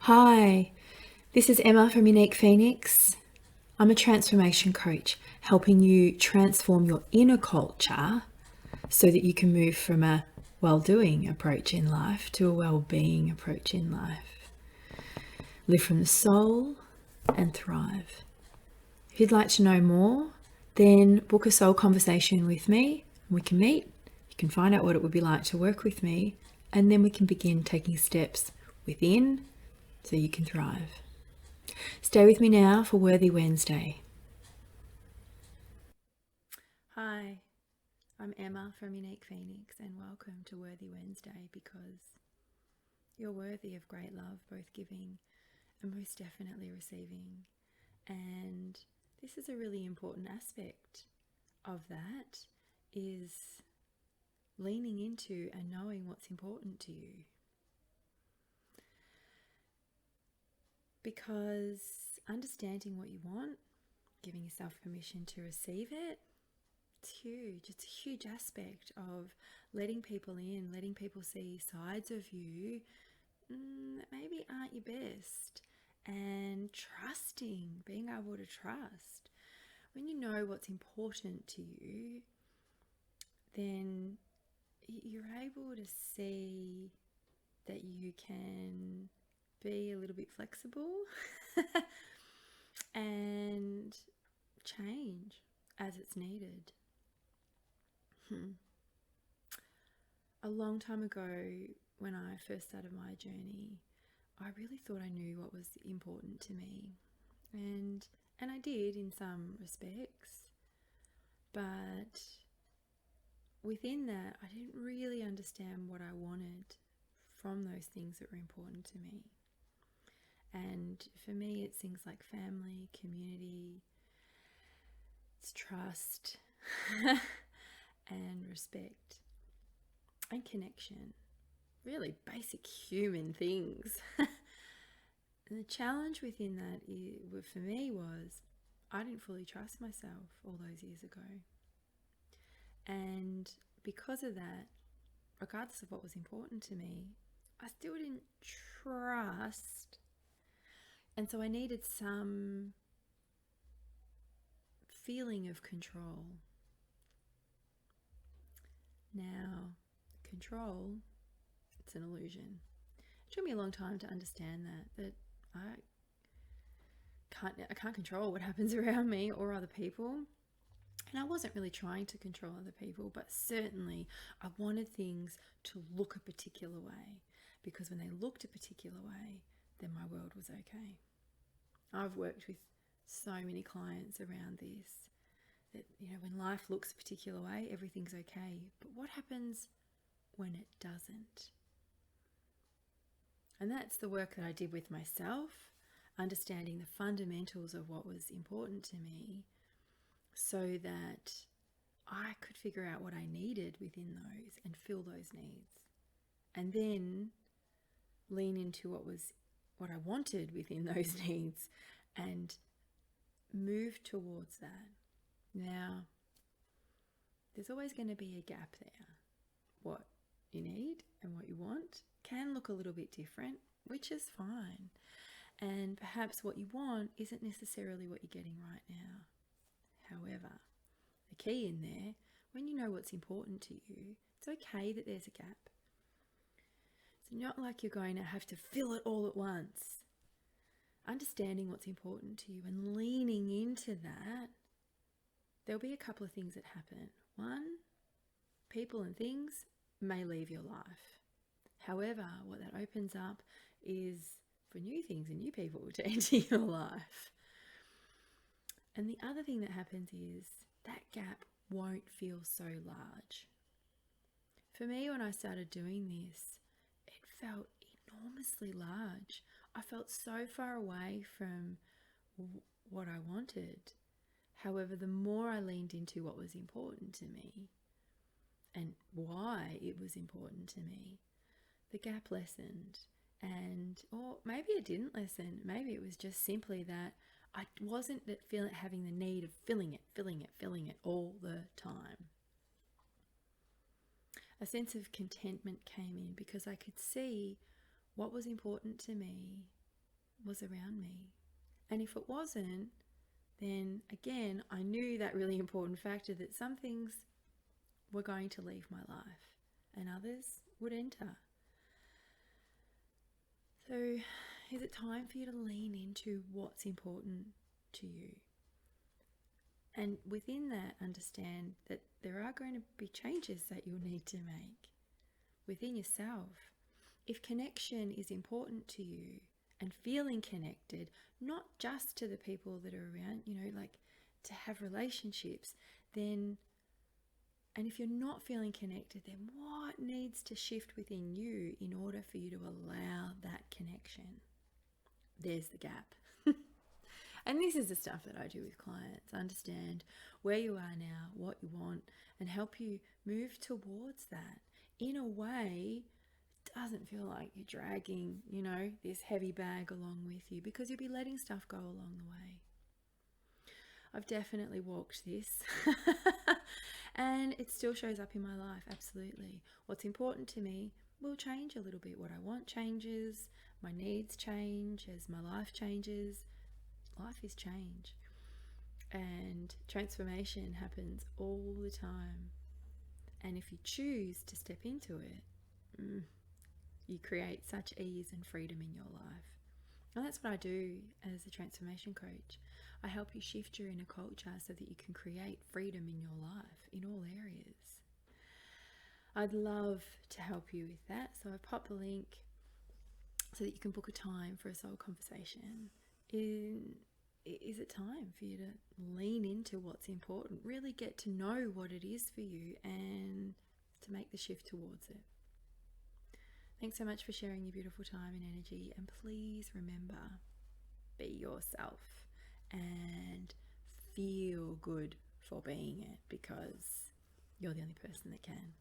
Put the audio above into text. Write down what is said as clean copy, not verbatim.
Hi, this is Emma from Unique Phoenix. I'm a transformation coach, helping you transform your inner culture so that you can move from a well-doing approach in life to a well-being approach in life. Live from the soul and thrive. If you'd like to know more, then book a soul conversation with me. We can meet. You can find out what it would be like to work with me, and then we can begin taking steps within so you can thrive. Stay with me now for Worthy Wednesday. Hi, I'm Emma from Unique Phoenix, and welcome to Worthy Wednesday, because you're worthy of great love, both giving and most definitely receiving. And this is a really important aspect of that, is leaning into and knowing what's important to you. Because understanding what you want, giving yourself permission to receive it, it's huge. It's a huge aspect of letting people in, letting people see sides of you that maybe aren't your best, and trusting, being able to trust. When you know what's important to you, then you're able to see that you can be a little bit flexible and change as it's needed. A long time ago, when I first started my journey, I really thought I knew what was important to me. And I did in some respects, but within that, I didn't really understand what I wanted from those things that were important to me. And for me, it's things like family, community, it's trust, and respect, and connection. Really basic human things. And the challenge within that for me was I didn't fully trust myself all those years ago. And because of that, regardless of what was important to me, I still didn't trust. And so I needed some feeling of control. Now, control, it's an illusion. It took me a long time to understand that I can't control what happens around me or other people. And I wasn't really trying to control other people, but certainly I wanted things to look a particular way, because when they looked a particular way, then my world was okay. I've worked with so many clients around this, that, when life looks a particular way, everything's okay. But what happens when it doesn't? And that's the work that I did with myself, understanding the fundamentals of what was important to me, so that I could figure out what I needed within those and fill those needs. And then lean into what I wanted within those needs and move towards that. Now, there's always going to be a gap there. What you need and what you want can look a little bit different, which is fine. And perhaps what you want isn't necessarily what you're getting right now. However, the key in there, when you know what's important to you, it's okay that there's a gap. It's not like you're going to have to fill it all at once. Understanding what's important to you and leaning into that, there'll be a couple of things that happen. One, people and things may leave your life. However, what that opens up is for new things and new people to enter your life. And the other thing that happens is that gap won't feel so large. For me, when I started doing this, it felt enormously large. I felt so far away from what I wanted. However, the more I leaned into what was important to me and why it was important to me, the gap lessened. Or maybe it didn't lessen. Maybe it was just simply that I wasn't having the need of filling it all the time. A sense of contentment came in because I could see what was important to me was around me. And if it wasn't, then again, I knew that really important factor that some things were going to leave my life and others would enter. So is it time for you to lean into what's important to you? And within that, understand that there are going to be changes that you'll need to make within yourself. If connection is important to you and feeling connected, not just to the people that are around, like to have relationships, then, and if you're not feeling connected, then what needs to shift within you in order for you to allow that connection? There's the gap. And this is the stuff that I do with clients. Understand where you are now, what you want, and help you move towards that in a way it doesn't feel like you're dragging, this heavy bag along with you, because you'll be letting stuff go along the way. I've definitely walked this and it still shows up in my life, absolutely. What's important to me will change a little bit. What I want changes, my needs change as my life changes. Life is change, and transformation happens all the time. And if you choose to step into it, you create such ease and freedom in your life. And that's what I do as a transformation coach. I help you shift your inner culture so that you can create freedom in your life in all areas. I'd love to help you with that. So I pop the link so that you can book a time for a soul conversation. Is it time for you to lean into what's important, really get to know what it is for you and to make the shift towards it? Thanks so much for sharing your beautiful time and energy, and please remember, be yourself and feel good for being it, because you're the only person that can.